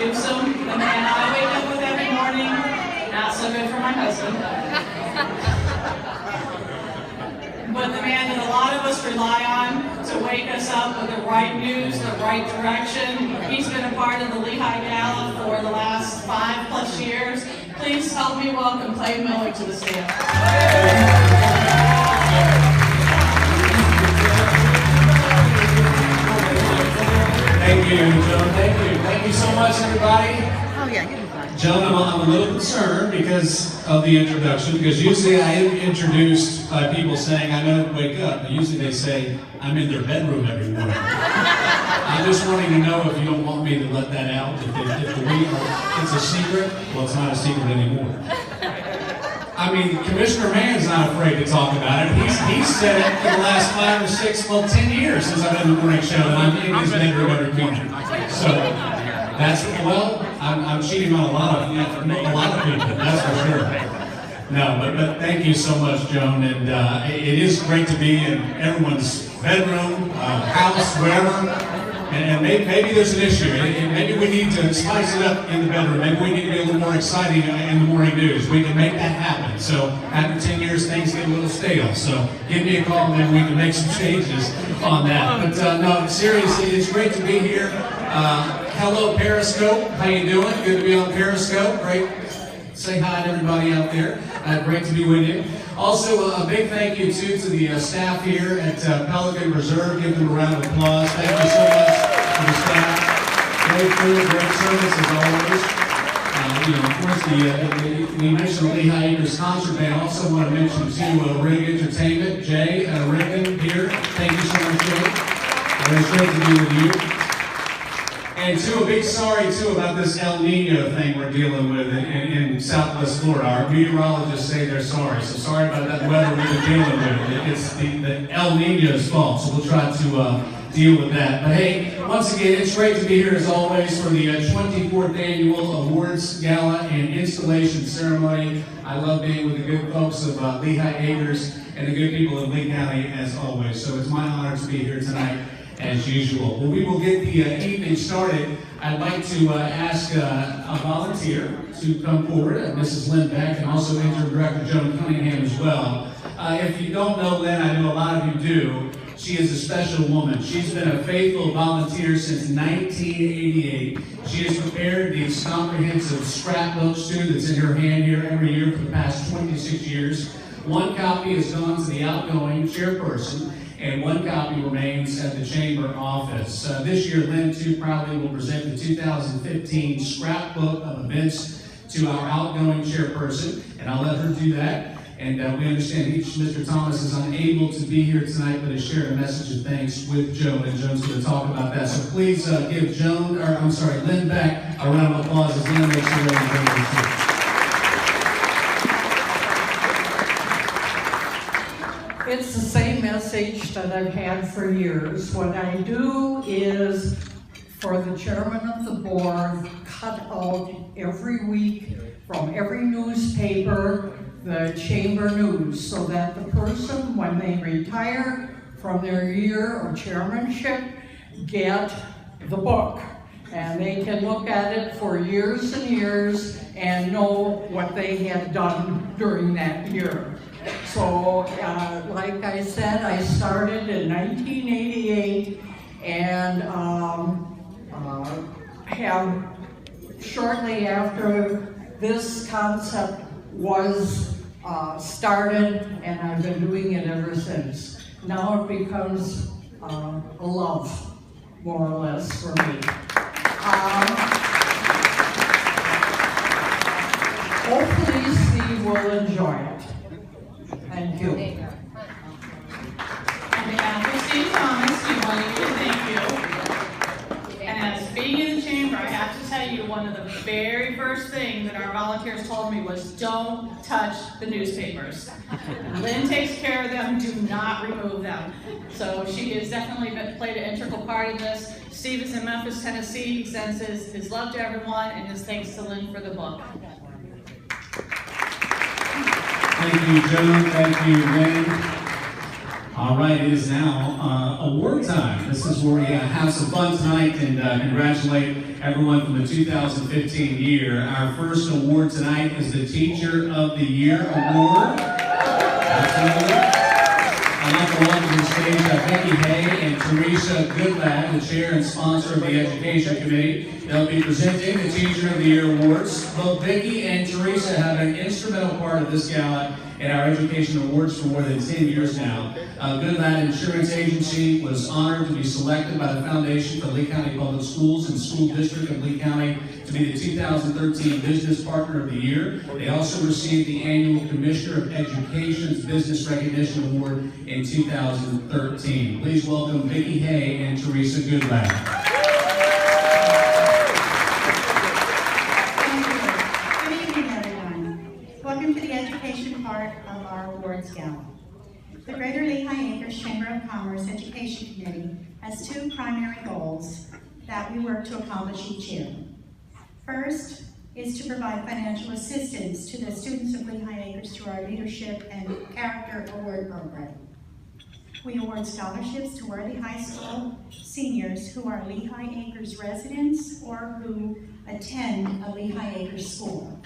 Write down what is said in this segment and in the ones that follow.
introduce him. The man I wake up with every morning, not so good for my husband. But the man that a lot of us rely on to wake us up with the right news, the right direction. He's been a part of the Lehigh Gala for the last 5+ years. Please help me welcome Clay Miller to the stand. Thank you, Joan. Thank you. Thank you so much, everybody. Oh, yeah, you're fine. Joan, I'm a little concerned because of the introduction, because usually I am introduced by people saying I'm going to wake up, but usually they say I'm in their bedroom every morning. I'm just wanting to know if you don't want me to let that out, if it's a secret. Well, it's not a secret anymore. I mean, Commissioner Mann's not afraid to talk about it. He's said it for the last 5 or 6, well, 10 years since I've done the morning show, and I'm in his bedroom every morning. So that's, well, I'm cheating on a lot of people, that's for sure. No, but thank you so much, Joan, and it is great to be in everyone's bedroom, house, wherever. And maybe there's an issue. Maybe we need to spice it up in the bedroom. Maybe we need to be a little more exciting in the morning news. We can make that happen. So after 10 years, things get a little stale. So give me a call and we can make some changes on that. But no, seriously, it's great to be here. Hello, Periscope. How you doing? Good to be on Periscope. Great. Say hi to everybody out there. Great to be with you. Also, a big thank you too to the staff here at Pelican Reserve. Give them a round of applause. Thank you so much to the staff. Great food, great service as always. Of course, we mentioned the Lehigh Acres Concert Band. Also want to mention too Rig Entertainment. Jay Riggin here. Thank you so much, Jay. It's great to be with you. And too, a big sorry too about this El Nino thing we're dealing with in Southwest Florida. Our meteorologists say they're sorry. So sorry about that weather we've been dealing with. It's the El Nino's fault. So we'll try to deal with that. But hey, once again, it's great to be here as always for the 24th Annual Awards Gala and Installation Ceremony. I love being with the good folks of Lehigh Acres and the good people of Lee County as always. So it's my honor to be here tonight, as usual. Well, we will get the evening started. I'd like to ask a volunteer to come forward, Mrs. Lynn Beck, and also Interim Director Joan Cunningham as well. If you don't know Lynn, I know a lot of you do. She is a special woman. She's been a faithful volunteer since 1988. She has prepared these comprehensive scrapbooks too that's in her hand here every year for the past 26 years. One copy has gone to the outgoing chairperson, and one copy remains at the chamber office. This year, Lynn too proudly will present the 2015 scrapbook of events to our outgoing chairperson, and I'll let her do that. And we understand Mr. Thomas is unable to be here tonight, but has shared a message of thanks with Joan, and Joan's going to talk about that. So please give Lynn Beck a round of applause as Lynn makes her way to It's the same message that I've had for years. What I do is, for the chairman of the board, cut out every week from every newspaper the chamber news, so that the person, when they retire from their year of chairmanship, get the book. And they can look at it for years and years and know what they have done during that year. So, like I said, I started in 1988 and have shortly after this concept was started, and I've been doing it ever since. Now it becomes a love, more or less, for me. Hopefully Steve will enjoy it. Thank you. On behalf of Steve Thomas, we want you to thank you. And as being in the chamber, I have to tell you, one of the very first things that our volunteers told me was, don't touch the newspapers. Lynn takes care of them, do not remove them. So she has definitely played an integral part in this. Steve is in Memphis, Tennessee. He sends his love to everyone and his thanks to Lynn for the book. Thank you, Joan. Thank you, Lynn. All right, it is now award time. This is where we have some fun tonight and congratulate everyone from the 2015 year. Our first award tonight is the Teacher of the Year Award. Absolutely. I'd like to welcome to the stage Becky Hay and Teresa Goodlad, the chair and sponsor of the Education Committee. They'll be presenting the Teacher of the Year Awards. Both Becky and Teresa have an instrumental part of this gala and our education awards for more than 10 years now. Goodlad Insurance Agency was honored to be selected by the Foundation for Lee County Public Schools and School District of Lee County to be the 2013 Business Partner of the Year. They also received the annual Commissioner of Education's Business Recognition Award in 2013. Please welcome Vicki Hay and Teresa Goodlad. Welcome to the education part of our awards gala. The Greater Lehigh Acres Chamber of Commerce Education Committee has two primary goals that we work to accomplish each year. First is to provide financial assistance to the students of Lehigh Acres through our Leadership and Character Award program. We award scholarships to Worthy High School seniors who are Lehigh Acres residents or who attend a Lehigh Acres school.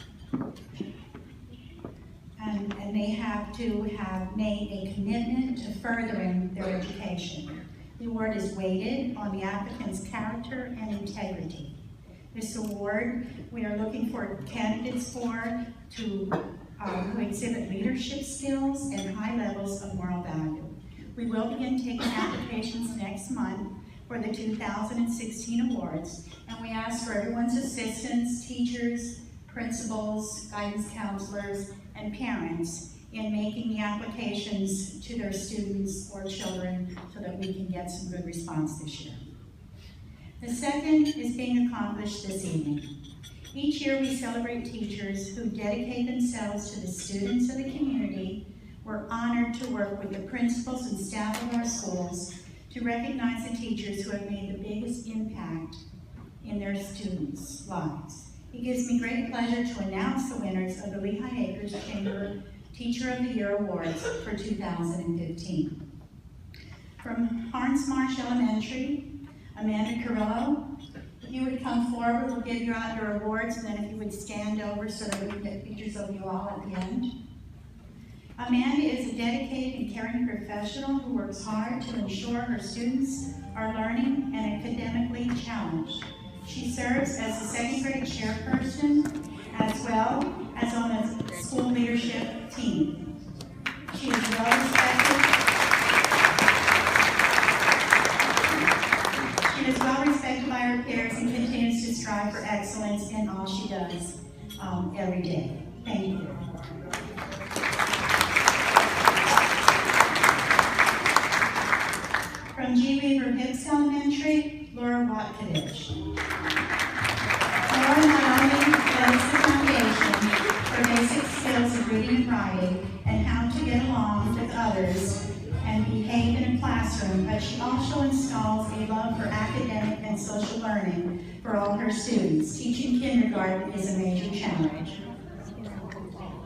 And they have to have made a commitment to furthering their education. The award is weighted on the applicant's character and integrity. This award, we are looking for candidates who exhibit leadership skills and high levels of moral value. We will begin taking applications next month for the 2016 awards, and we ask for everyone's assistance, teachers, principals, guidance counselors, and parents in making the applications to their students or children so that we can get some good response this year. The second is being accomplished this evening. Each year we celebrate teachers who dedicate themselves to the students of the community. We're honored to work with the principals and staff of our schools to recognize the teachers who have made the biggest impact in their students' lives. It gives me great pleasure to announce the winners of the Lehigh Acres Chamber Teacher of the Year Awards for 2015. From Harns Marsh Elementary, Amanda Carrillo. If you would come forward, we'll give you out your awards, and then if you would stand over so that we can get pictures of you all at the end. Amanda is a dedicated and caring professional who works hard to ensure her students are learning and academically challenged. She serves as the second grade chairperson as well as on a school leadership team. She is well respected. She is well respected by her peers and continues to strive for excellence in all she does every day. Thank you. From G. Weaver Hicks Elementary, Laura Watkovich. Laura not only lays the foundation for basic skills of reading and writing and how to get along with others and behave in a classroom, but she also installs a love for academic and social learning for all her students. Teaching kindergarten is a major challenge.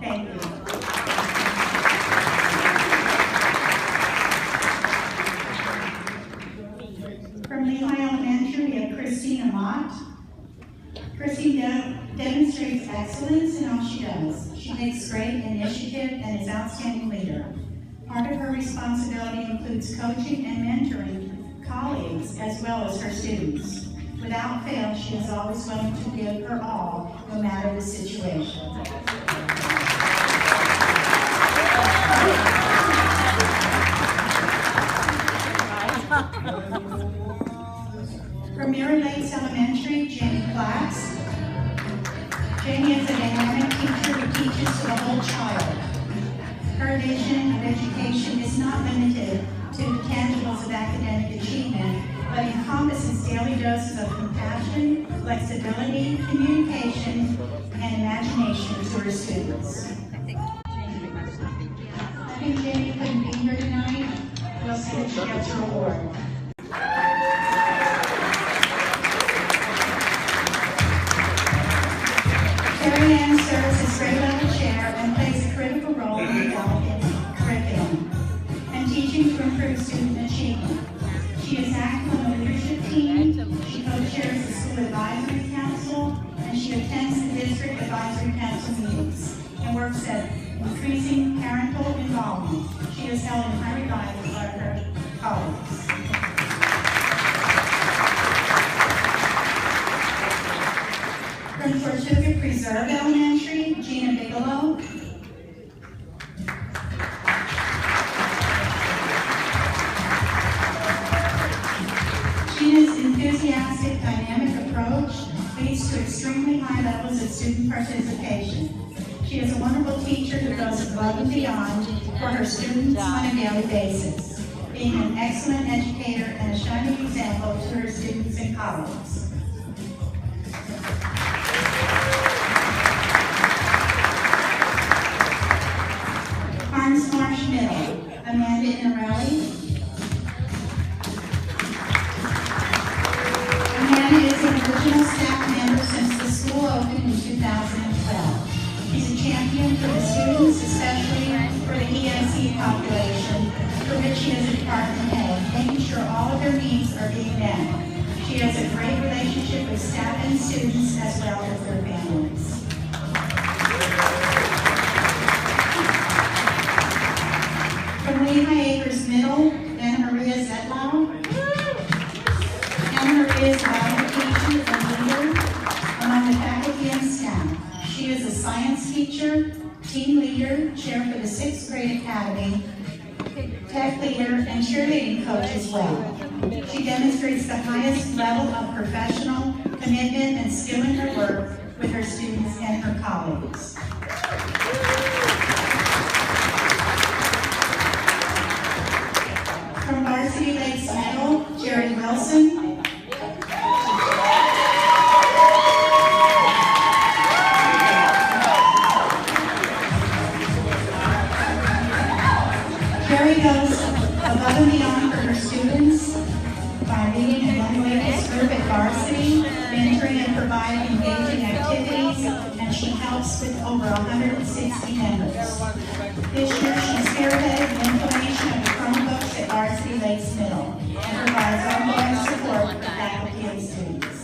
Thank you. From Lehigh Elementary, we have Christina Mott. Christine demonstrates excellence in all she does. She takes great initiative and is an outstanding leader. Part of her responsibility includes coaching and mentoring colleagues as well as her students. Without fail, she is always willing to give her all, no matter the situation. From Mirror Lakes Elementary, Jamie Platts. Jamie is a dynamic teacher who teaches to the whole child. Her vision of education is not limited to the tangibles of academic achievement, but encompasses daily doses of compassion, flexibility, communication, and imagination to her students. I think Jamie couldn't be here tonight. We'll see that she gets her award. Terry Ann serves as grade level chair and plays a critical role in developing curriculum. And teaching to improve student achievement. She is active on the leadership team, she co-chairs the school advisory council, and she attends the district advisory council meetings and works at increasing parental involvement. She is held in high regard by her colleagues. From Tortuga Preserve Elementary, Gina Bigelow. Gina's enthusiastic, dynamic approach leads to extremely high levels of student participation. She is a wonderful teacher who goes above and beyond for her students on a daily basis, being an excellent educator and a shining example to her students and colleagues. Marsh Middle, Amanda Inarelli. Amanda is an original staff member since the school opened in 2012. She's a champion for the students, especially for the ESE population, for which she is a department head, making sure all of their needs are being met. She has a great relationship with staff and students as well as their families. From Lehigh Acres Middle, Anna Maria Zetlau. Anna Maria is a valued teacher and leader among the faculty and staff. She is a science teacher, team leader, chair for the 6th grade academy, tech leader, and cheerleading coach as well. She demonstrates the highest level of professional commitment and skill in her work with her students and her colleagues. From Varsity Lakes Middle, Jerry Wilson. Jerry goes above and beyond for her students by leading a young-ladies group at Varsity, mentoring and providing engaging activities, and she helps with over 160 members. This year, she spearheaded the implementation of the Chromebooks at Varsity Lakes Middle and provides ongoing support for faculty and students.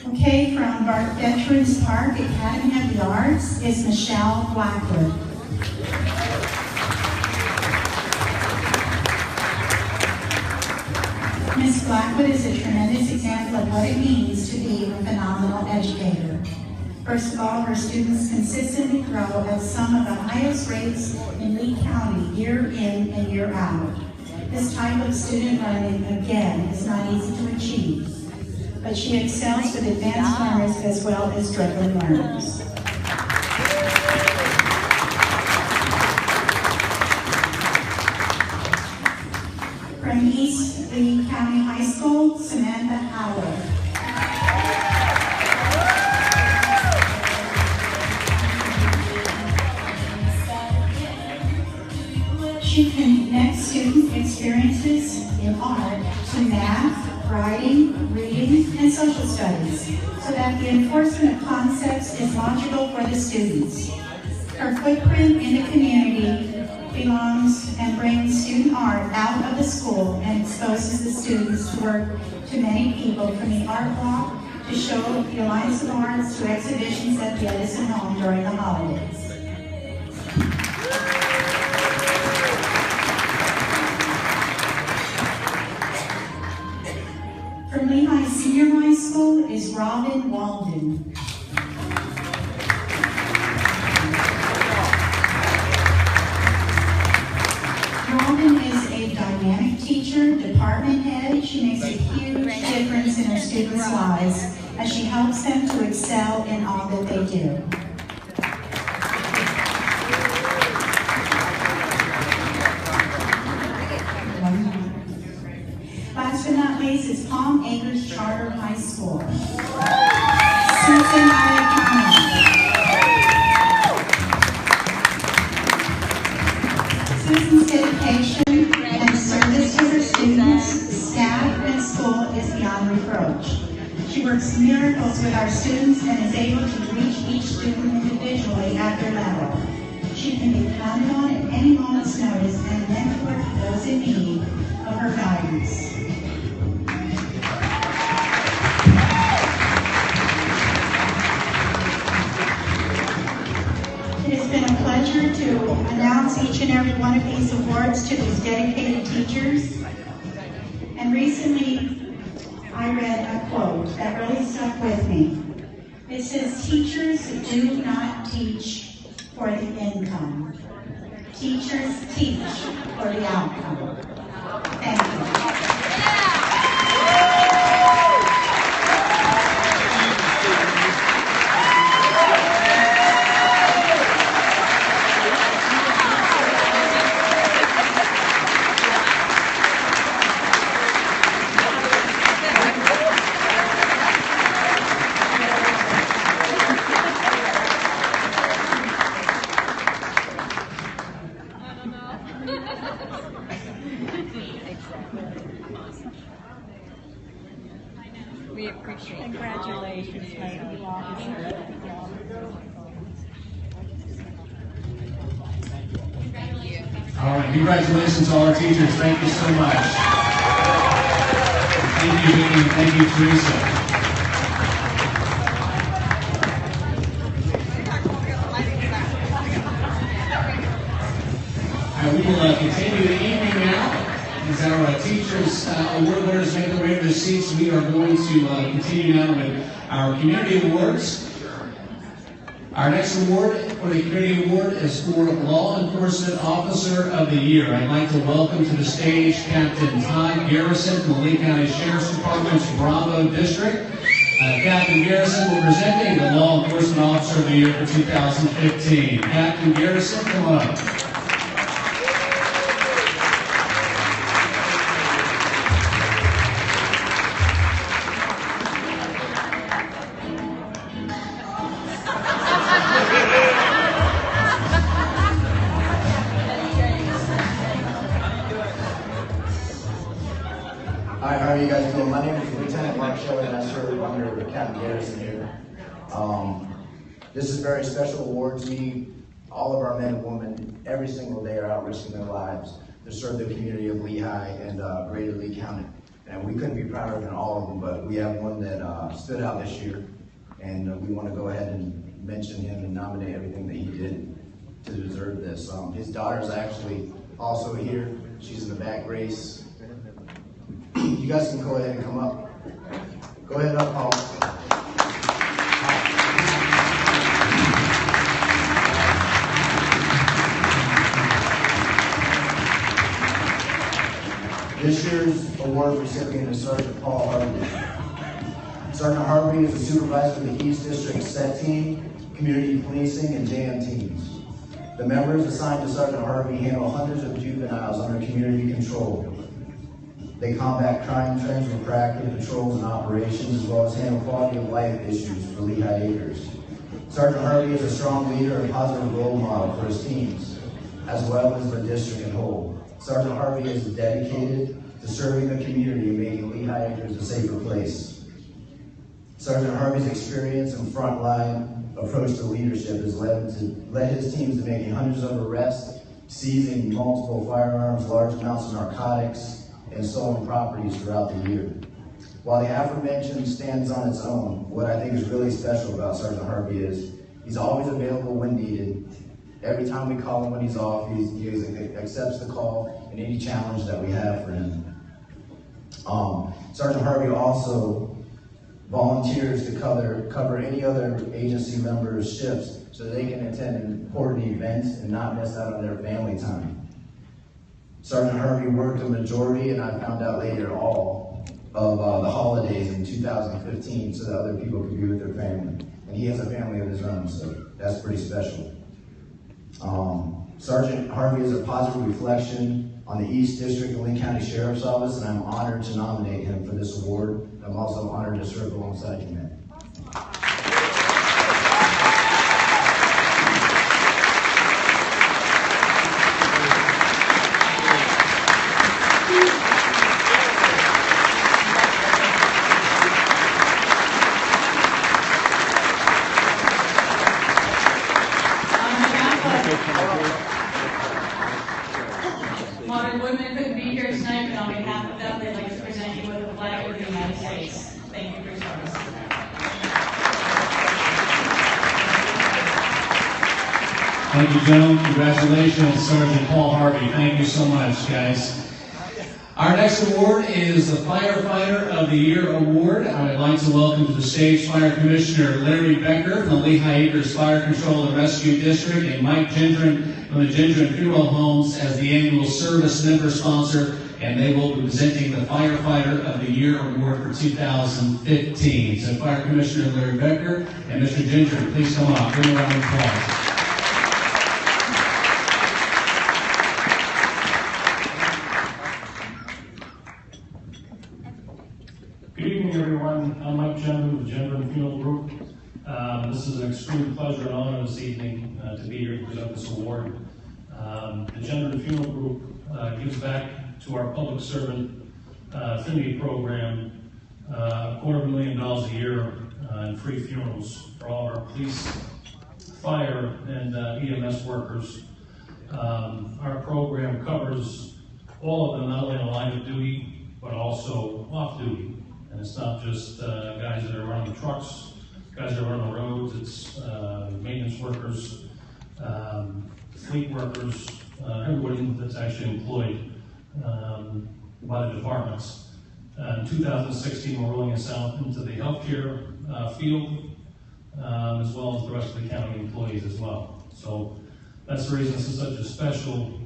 Okay, from Veterans Park Academy of the Arts is Michelle Blackwood. Ms. Blackwood is a tremendous example of what it means to be a phenomenal educator. First of all, her students consistently grow at some of the highest rates in Lee County year in and year out. This type of student learning, again, is not easy to achieve, but she excels with advanced learners as well as struggling learners. From East Lee County High School, Samantha Howard. She connects student experiences in art to math, writing, reading, and social studies, so that the enforcement of concepts is logical for the students. Her footprint in the community belongs and brings student art out of the school and exposes the students to work to many people, from the art walk to show the Alliance of Arts to exhibitions at the Edison Home during the holidays. From Lehigh Senior High School is Robin Walden. Robin is a dynamic teacher, department head. She makes a huge difference in her students' lives as she helps them to excel in all that they do. Last but not least is Palm Acres Charter High School. Susan Alejandro. Susan's dedication and service to her students, staff, and school is beyond reproach. She works miracles with our students and is able to reach each student individually at their level. She can be counted on at any moment's notice and a mentor to those in need of her guidance. It has been a pleasure to announce each and every one of these awards to these dedicated teachers. And recently, I read a quote that really stuck with me. It says, "Teachers do not teach for the income. Teachers teach for the outcome." Thank you. We appreciate it. Congratulations, lady officer. All right, congratulations to all our teachers. Thank you so much. Thank you, Vicky, and thank you, Teresa. We will continue the evening now. As our teachers award winners make their way to their seats, we are going to continue now with our community awards. Our next award for the community award is for Law Enforcement Officer of the Year. I'd like to welcome to the stage Captain Todd Garrison from the Lee County Sheriff's Department's Bravo District. Captain Garrison will be presenting the Law Enforcement Officer of the Year for 2015. Captain Garrison, come on up. Hi, how are you guys doing? My name is Lieutenant Mark Shelley, and I serve under Captain Garrison here. This is a very special award to me. All of our men and women, every single day, are out risking their lives to serve the community of Lehigh and Greater Lee County. And we couldn't be prouder than all of them, but we have one that stood out this year, and we want to go ahead and mention him and nominate everything that he did to deserve this. His daughter's actually also here. She's in the back race. You guys can go ahead and come up. Go ahead up, Paul. This year's award recipient is Sergeant Paul Harvey. Sergeant Harvey is a supervisor of the East District SET team, community policing, and JM teams. The members assigned to Sergeant Harvey handle hundreds of juveniles under community control. They combat crime trends with proactive patrols and operations, as well as handle quality of life issues for Lehigh Acres. Sergeant Harvey is a strong leader and positive role model for his teams, as well as the district as a whole. Sergeant Harvey is dedicated to serving the community and making Lehigh Acres a safer place. Sergeant Harvey's experience and frontline approach to leadership has led his teams to making hundreds of arrests, seizing multiple firearms, large amounts of narcotics, and stolen properties throughout the year. While the aforementioned stands on its own, what I think is really special about Sergeant Harvey is he's always available when needed. Every time we call him when he's off, he accepts the call and any challenge that we have for him. Sergeant Harvey also volunteers to cover any other agency member's shifts so they can attend important events and not miss out on their family time. Sergeant Harvey worked a majority, and I found out later all, of the holidays in 2015 so that other people could be with their family. And he has a family of his own, so that's pretty special. Sergeant Harvey is a positive reflection on the East District and Lee County Sheriff's Office, and I'm honored to nominate him for this award. I'm also honored to serve alongside you, man. Thank you, gentlemen. Congratulations, Sergeant Paul Harvey. Thank you so much, guys. Our next award is the Firefighter of the Year Award. I would like to welcome to the stage Fire Commissioner Larry Becker from the Lehigh Acres Fire Control and Rescue District and Mike Gendron from the Gendron Funeral Homes as the annual service member sponsor, and they will be presenting the Firefighter of the Year Award for 2015. So Fire Commissioner Larry Becker and Mr. Gendron, please come up. Give them a round of applause. Good evening, everyone. I'm Mike Gendron with the Gendron Funeral Group. This is an extreme pleasure and honor this evening to be here to present this award. The Gendron Funeral Group gives back to our public servant affinity program $250,000 a year in free funerals for all of our police, fire, and EMS workers. Our program covers all of them, not only in the line of duty, but also off duty. And it's not just guys that are running the trucks, guys that are running the roads, it's maintenance workers, fleet workers, everybody that's actually employed by the departments. In 2016, we're rolling this out into the healthcare field, as well as the rest of the county employees as well. So that's the reason this is such a special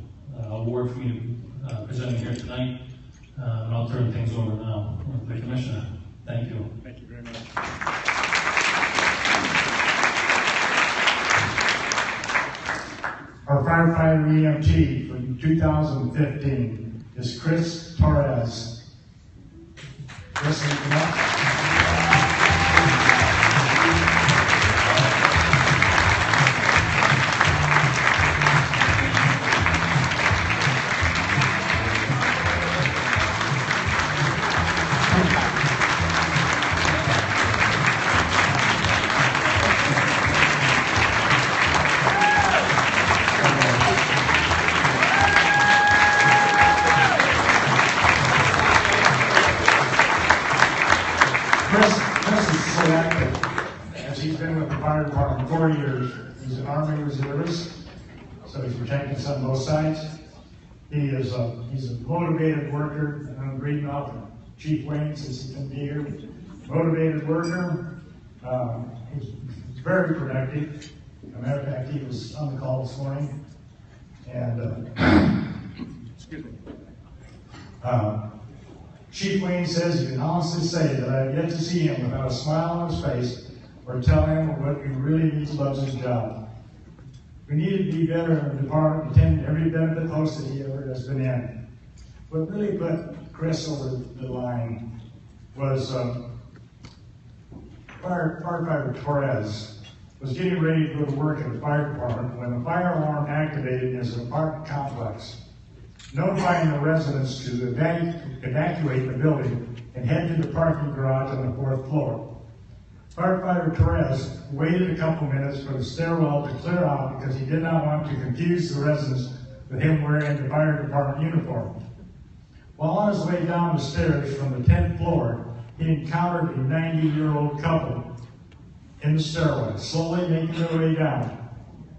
award for me to be presenting here tonight. And I'll turn things over now to the Commissioner. Thank you. Thank you very much. Our firefighter EMT for 2015 is Chris Torres. Chris, come up. Chris is so active, as he's been with the fire department 4 years. He's an Army reservist, so he's protecting us on both sides. He's a motivated worker, and I'm reading off of Chief Wayne since he can be here. Motivated worker, he's very productive. As a matter of fact, he was on the call this morning, and excuse me. Chief Wayne says he can honestly say that I have yet to see him without a smile on his face or tell him what he really needs loves his job. We need to be better in the department, attend every benefit post that he ever has been in. What really put Chris over the line was Firefighter Torres was getting ready to go to work at the fire department when the fire alarm activated in his apartment complex, notifying the residents to evacuate the building and head to the parking garage on the 4th floor. Firefighter Torres waited a couple minutes for the stairwell to clear out because he did not want to confuse the residents with him wearing the fire department uniform. While on his way down the stairs from the 10th floor, he encountered a 90-year-old couple in the stairwell, slowly making their way down.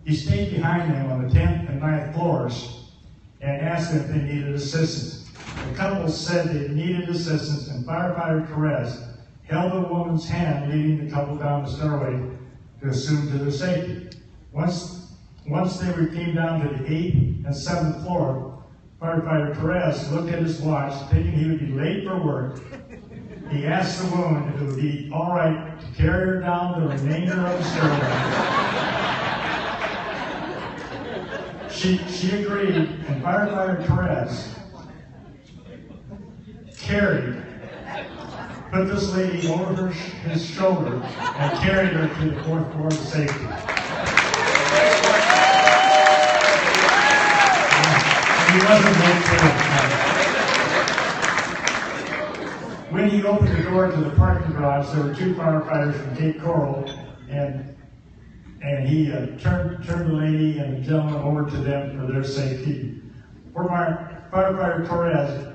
He stayed behind them on the 10th and 9th floors and asked them if they needed assistance. The couple said they needed assistance, and Firefighter Torres held the woman's hand, leading the couple down the stairway to assume to their safety. Once they came down to the 8th and 7th floor, Firefighter Torres looked at his watch, thinking he would be late for work. He asked the woman if it would be all right to carry her down the remainder of the stairway. She agreed, and Firefighter Torres put this lady over his shoulder and carried her to the 4th floor to safety. He wasn't late for it. When he opened the door to the parking garage, there were 2 firefighters from Cape Coral, and he turned the lady and the gentleman over to them for their safety. Firefighter Torres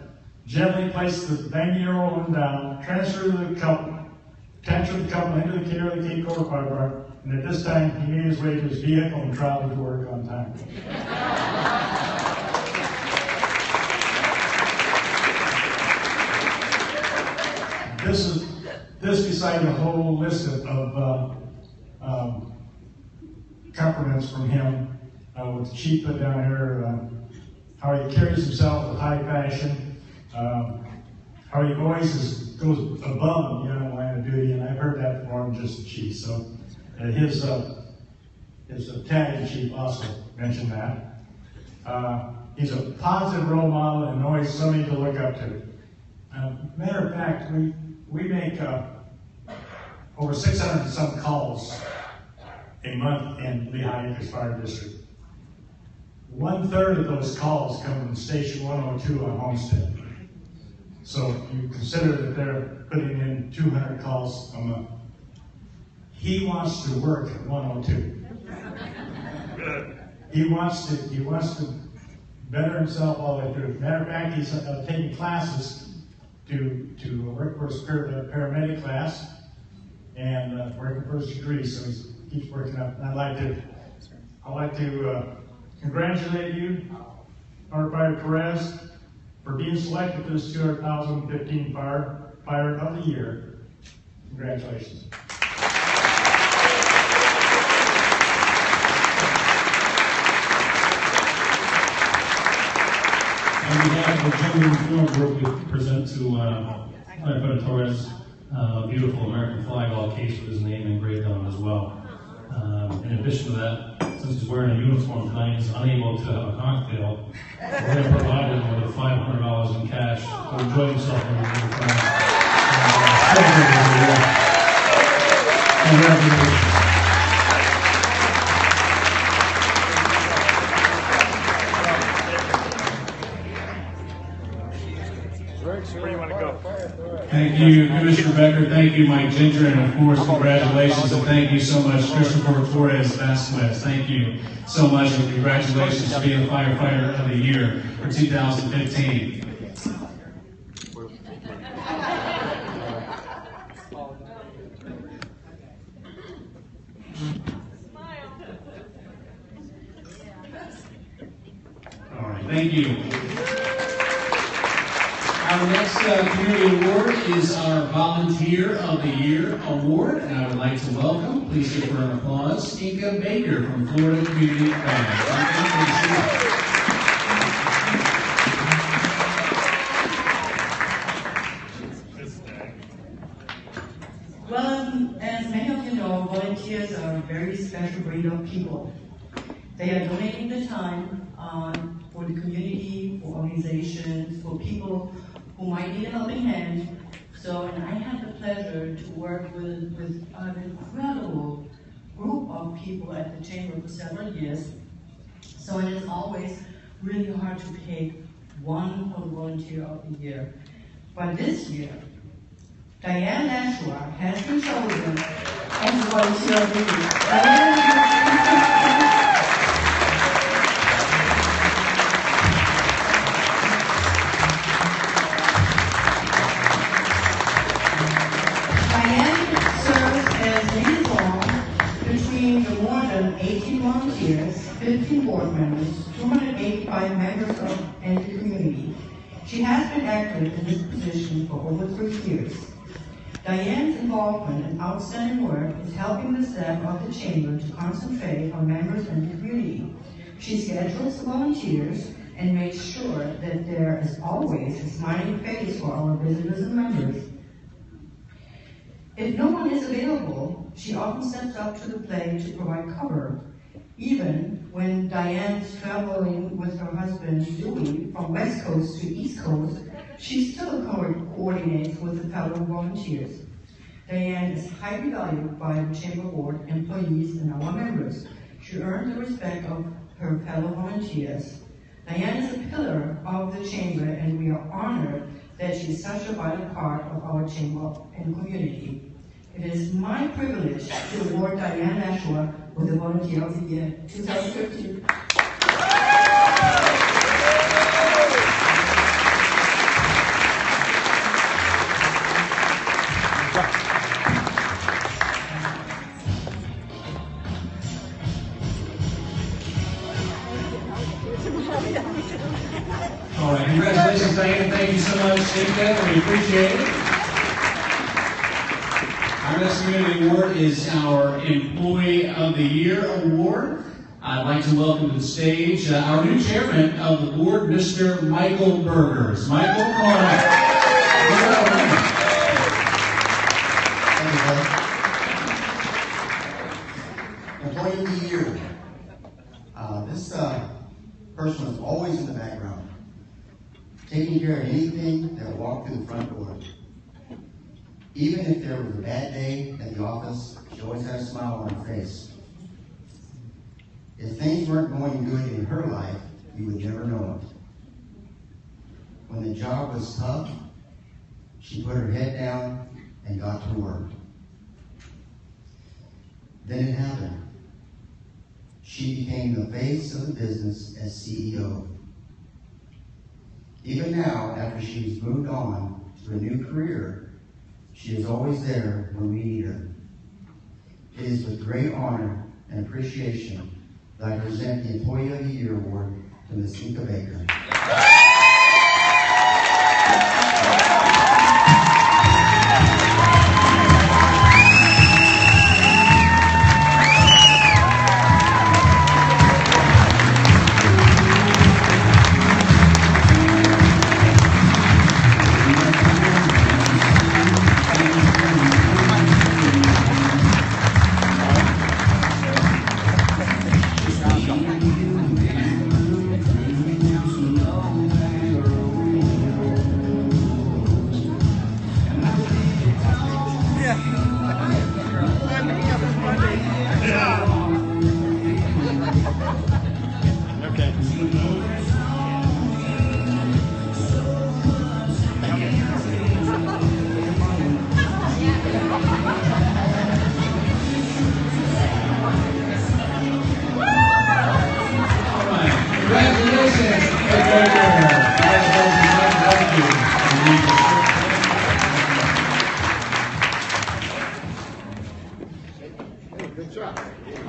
gently placed the 90-year-old woman down, transferred the couple into the care of the Cape Coral Fire Department, and at this time, he made his way to his vehicle and traveled to work on time. This beside a whole list of compliments from him, with the chief put down here, how he carries himself with high fashion, how he always goes above and beyond the line of duty, and I've heard that from more than just the chief. So his battalion chief also mentioned that. He's a positive role model and always somebody to look up to. Matter of fact, we make over 600 and some calls a month in Lehigh Acres Fire District. 1/3 of those calls come from Station 102 on Homestead. So you consider that they're putting in 200 calls a month. He wants to work at 102. He wants to better himself all the way through. Matter of fact, he's taking classes to work for his paramedic class and working for his degree. So he keeps working up. And I'd like to congratulate you, Firefighter Perez, for being selected for this 2015 Fire of the Year. Congratulations. On behalf of the Chamber and Funeral Group, we present to Firefighter Torres a beautiful American flag, all case with his name engraved on it as well. In addition to that, since he's wearing a uniform tonight, he's unable to have a cocktail. We're going to provide him with $500 in cash to enjoy himself in the Congratulations. Where do you want to go? Thank you, Commissioner Becker. Thank you, Mike Ginger, and of course, congratulations, and thank you so much, Christopher Torres Vasquez. Thank you so much, and congratulations to being the Firefighter of the Year for 2015. All right, thank you. Our next community award is our Volunteer of the Year award, and I would like to welcome, please give her an applause, Inka Baker from Florida Community Bank. Well, as many of you know, volunteers are a very special breed of people. They are donating their time for the community, for organizations, for people who might need a helping hand. So, and I had the pleasure to work with an incredible group of people at the Chamber for several years. So it is always really hard to pick one for the Volunteer of the Year. But this year, Diane Nashua has been chosen as the Volunteer of the Year. Diane serves as liaison between the more than 18 volunteers, 15 board members, 285 members and the community. She has been active in this position for over 3 years. Diane's involvement and outstanding work is helping the staff of the Chamber to concentrate on members and the community. She schedules volunteers and makes sure that there is always a smiling face for our visitors and members. If no one is available, she often steps up to the plate to provide cover. Even when Diane is traveling with her husband, Dewey, from West Coast to East Coast, she still coordinates with the fellow volunteers. Diane is highly valued by the Chamber Board, employees, and our members. She earned the respect of her fellow volunteers. Diane is a pillar of the Chamber, and we are honored that she is such a vital part of our Chamber and community. It is my privilege to award Diane Nashua with the Volunteer of the Year 2015. Congratulations, Diane. Thank you so much, Cynthia. We appreciate it. Our next community award is our Employee of the Year award. I'd like to welcome to the stage our new chairman of the board, Mr. Michael Burgers. Michael, come on up. Employee of the Year. This person was always in the background, taking care of anything that walked through the front door. Even if there was a bad day at the office, she always had a smile on her face. If things weren't going good in her life, you would never know it. When the job was tough, she put her head down and got to work. Then it happened. She became the face of the business as CEO. Even now, after she's moved on to a new career, she is always there when we need her. It is with great honor and appreciation that I present the Employee of the Year award to Ms. Inka Baker.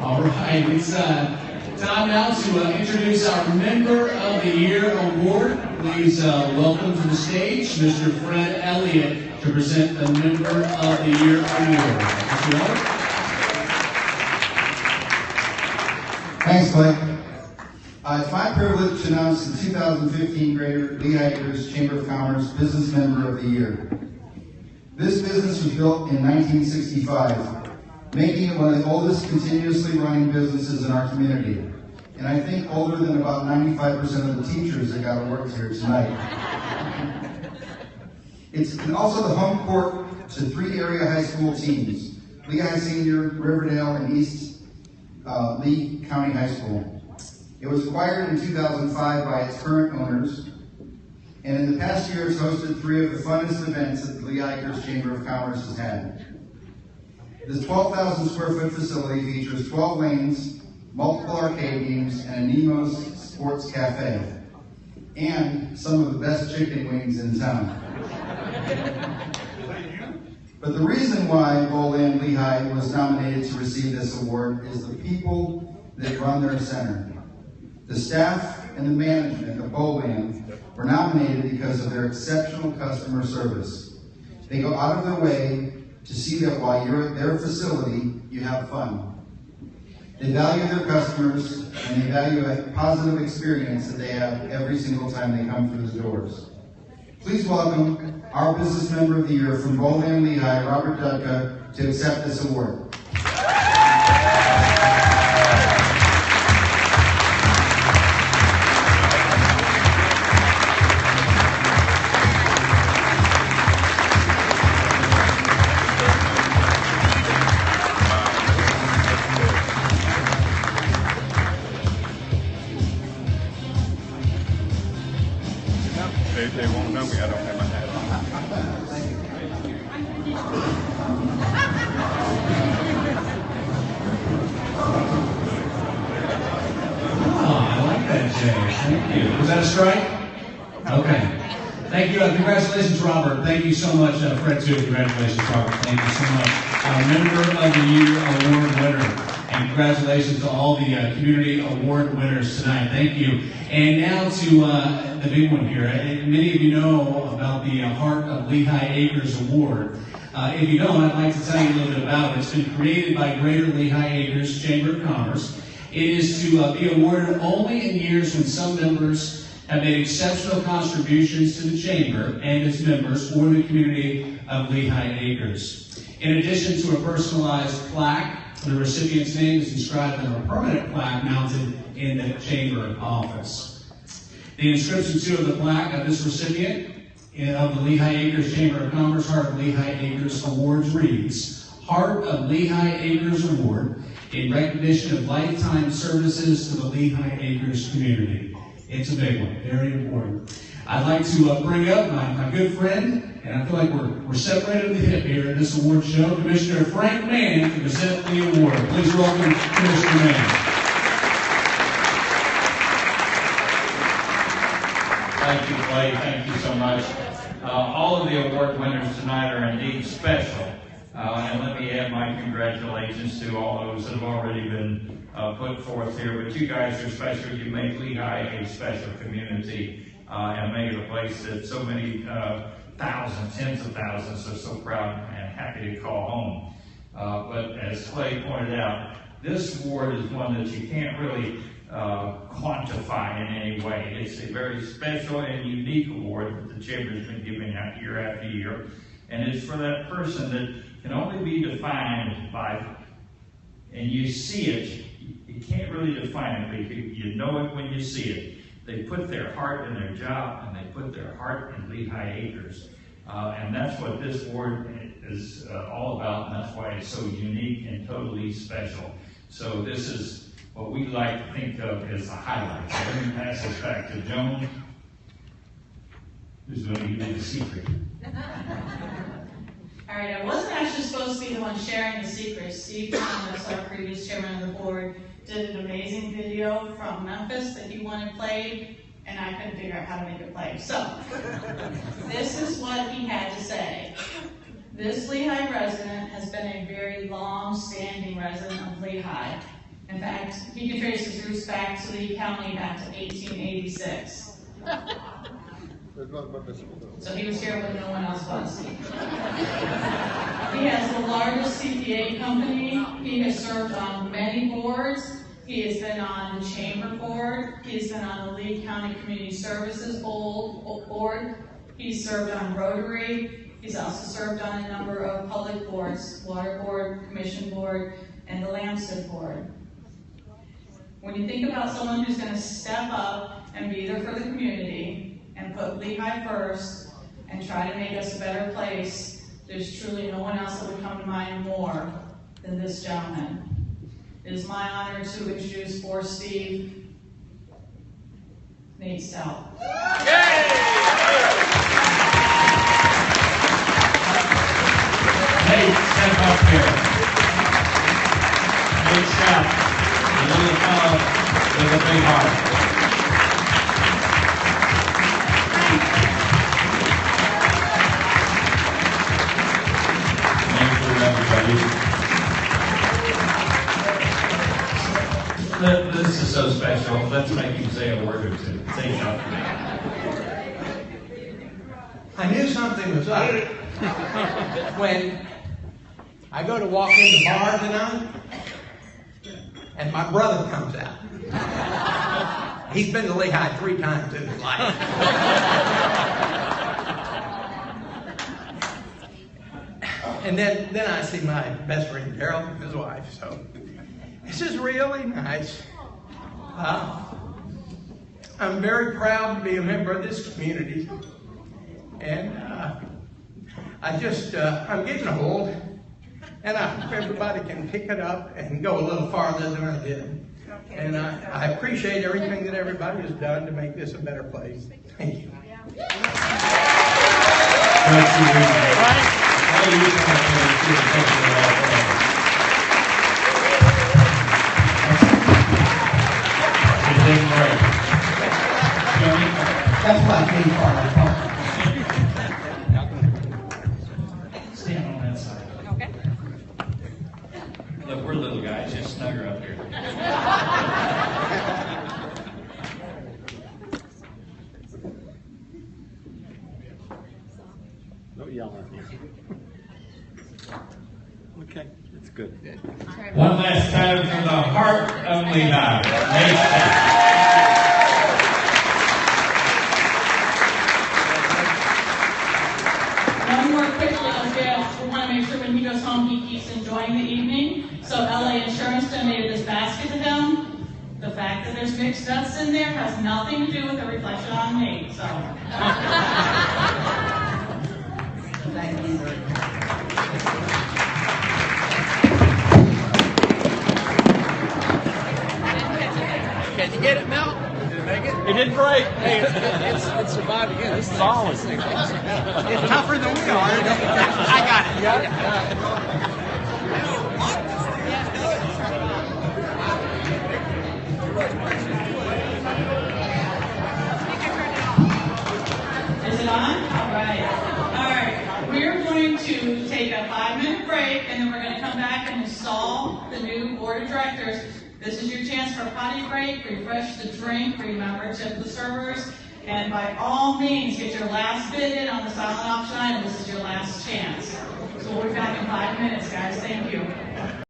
All right, it's time now to introduce our Member of the Year award. Please welcome to the stage Mr. Fred Elliott to present the Member of the Year award. Mr. Elliott? Thanks, Clay. It's my privilege to announce the 2015 Greater Lehigh Acres Chamber of Commerce Business Member of the Year. This business was built in 1965, making it one of the oldest continuously running businesses in our community. And I think older than about 95% of the teachers that got to work here tonight. It's also the home court to 3 area high school teams, Lehigh Senior, Riverdale, and East Lee County High School. It was acquired in 2005 by its current owners, and in the past year it's hosted 3 of the funnest events that the Lehigh Acres Chamber of Commerce has had. This 12,000 square foot facility features 12 lanes, multiple arcade games, and a Nemo's Sports Cafe, and some of the best chicken wings in town. But the reason why Bowland Lehigh was nominated to receive this award is the people that run their center. The staff and the management of Bowland were nominated because of their exceptional customer service. They go out of their way to see that while you're at their facility, you have fun. They value their customers, and they value a positive experience that they have every single time they come through the doors. Please welcome our Business Member of the Year from Bowland Lehigh, Robert Dudka, to accept this award. They won't know me. I don't have my hat on. Oh, I like that, Jay. Thank you. Was that a strike? Okay. Thank you. Congratulations, Robert. Thank you so much, Fred, too. Congratulations, Robert. Thank you so much. Our Member of the Year award winner. And congratulations to all the community award winners tonight. Thank you. And now to the big one here. Many of you know about the Heart of Lehigh Acres Award. If you don't, I'd like to tell you a little bit about it. It's been created by Greater Lehigh Acres Chamber of Commerce. It is to be awarded only in years when some members have made exceptional contributions to the Chamber and its members for the community of Lehigh Acres. In addition to a personalized plaque, the recipient's name is inscribed on a permanent plaque mounted in the Chamber office. The inscription too of the plaque of this recipient of the Lehigh Acres Chamber of Commerce Heart of Lehigh Acres Awards reads, Heart of Lehigh Acres Award in recognition of lifetime services to the Lehigh Acres community. It's a big one, very important. I'd like to bring up my good friend, and I feel like we're separated at the hip here in this award show, Commissioner Frank Mann, to present the award. Please welcome Commissioner Mann. Thank you, Clay. Thank you so much. All of the award winners tonight are indeed special. And let me add my congratulations to all those that have already been put forth here. But you guys are special. You make Lehigh a special community and make it a place that so many thousands, tens of thousands are so proud and happy to call home. But as Clay pointed out, this award is one that you can't really quantify in any way. It's a very special and unique award that the Chamber has been giving out year after year. And it's for that person that can only be defined by, and you see it, you can't really define it, but you know it when you see it. They put their heart in their job, and they put their heart in Lehigh Acres. And that's what this award is all about, and that's why it's so unique and totally special. So this is what we like to think of as the highlight. So let me pass this back to Joan, who's going to give you the secret. All right, I wasn't actually supposed to be the one sharing the secrets. Steve Thomas, our previous chairman of the board, did an amazing video from Memphis that he wanted played, and I couldn't figure out how to make it play. So, this is what he had to say. This Lehigh resident has been a very long-standing resident of Lehigh. In fact, he can trace his roots back to Lee County back to 1886. So he was here when no one else was. He has the largest CPA company. He has served on many boards. He has been on the Chamber Board. He's been on the Lee County Community Services Board. He's served on Rotary. He's also served on a number of public boards, Water Board, Commission Board, and the Lampstead Board. When you think about someone who's going to step up and be there for the community, and put Lehigh first, and try to make us a better place, there's truly no one else that would come to mind more than this gentleman. It is my honor to introduce for Steve, Nate Stout. Nate, step up here. Nate Stout, a little fellow with a big heart. This is so special. Let's make him say a word or two. Say something. I knew something was up when I go to walk in the bar tonight, and my brother comes out. He's been to Lehigh 3 times in his life. And then I see my best friend Gerald and his wife. So this is really nice. I'm very proud to be a member of this community. And I'm getting old. And I hope everybody can pick it up and go a little farther than I did. And I appreciate everything that everybody has done to make this a better place. Thank you. That's why I came for. Stand on that side. Okay. Look, we're little guys, just snugger up here. Don't yell at me. Okay, that's good. One last time for the Heart of Lehigh. One more quick little gift. We want to make sure when he goes home he keeps enjoying the evening. So LA Insurance donated this basket to him. The fact that there's mixed nuts in there has nothing to do with the reflection on me. So. Thank you. Can you get it, Mel? Did it make it? It didn't break. Hey, it survived again. This is solid. It's tougher than we are. I got it. You got it? Is it on? All right. All right. We're going to take a 5-minute break, and then we're going to come back and install the new board of directors. This is your chance for a potty break, refresh the drink, remember tip the servers, and by all means, get your last bid in on the silent auction item. This is your last chance. So we'll be back in 5 minutes, guys. Thank you.